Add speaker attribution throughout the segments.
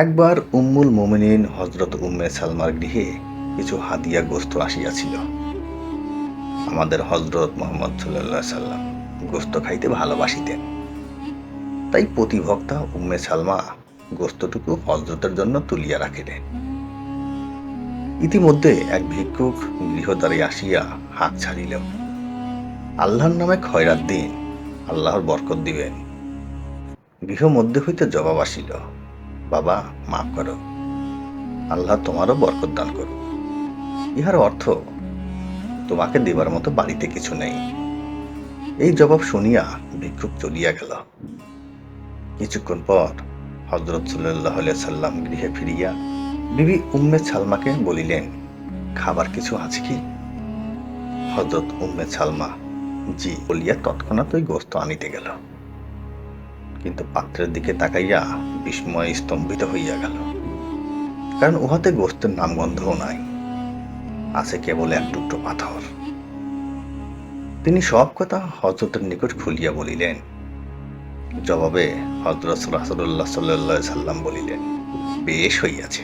Speaker 1: একবার উম্মুল মোমিনিন হজরত উম্মে সালমার গৃহে কিছু হাদিয়া গোস্ত আসিয়াছিল। আমাদের হজরত মোহাম্মদ সাল্লাল্লাহু আলাইহি সাল্লাম গোস্ত খাইতে ভালোবাসিতেন। তাই প্রতিভক্তা উম্মে সালমা গোস্তটুকু হজরতের জন্য তুলিয়া রাখিলেন। ইতিমধ্যে এক ভিক্ষুক গৃহদ্বারে আসিয়া হাঁক ছাড়িল, আল্লাহর নামে খয়রাত দিন, আল্লাহর বরকত দিবেন। গৃহ মধ্যে হইতে জবাব আসিল, বাবা মাফ করো, আল্লাহ তোমারও বরকত দান করুক। ইহার অর্থ, তোমাকে দেবার মতো বাড়িতে কিছু নেই। এই জবাব শুনিয়া ভিক্ষুক চলিয়া গেল। কিছুক্ষণ পর হযরত সাল্লাল্লাহু আলাইহি সাল্লাম গৃহে ফিরিয়া বিবি উম্মে সালমাকে বলিলেন, খাবার কিছু আছে কি? হযরত উম্মে সালমা জি বলিয়া তৎক্ষণাৎ ওই গোস্ত আনিতে গেল, কিন্তু পাত্রের দিকে তাকাইয়া বিস্ময়ে স্তম্ভিত হইয়া গেল, কারণ উহাতে গোস্তের নামগন্ধও নাই, আছে কেবল এক টুকরো পাথর। তিনি সব কথা হযরতের নিকট খুলিয়া বলিলেন। জবাবে হযরত রাসূলুল্লাহ সাল্লাল্লাহু আলাইহি সাল্লাম বলিলেন, বেশ হইয়াছে,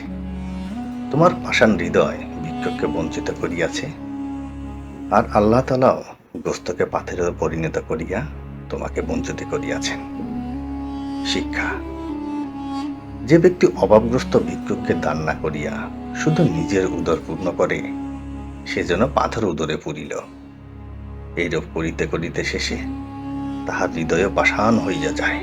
Speaker 1: তোমার পাষাণ হৃদয় ভিক্ষুককে বঞ্চিত করিয়াছে, আর আল্লাহ তাআলাও গোস্তকে পাথরে পরিণত করিয়া তোমাকে বঞ্চিত করিয়াছেন। শিক্ষা: যে ব্যক্তি অভাবগ্রস্ত ভিক্ষুককে দান না করিয়া শুধু নিজের উদর পূর্ণ করে, সে যেন পাথর উদরে পুরিল। এইরূপ করিতে করিতে শেষে তাহার হৃদয় পাষাণ হইয়া যায়।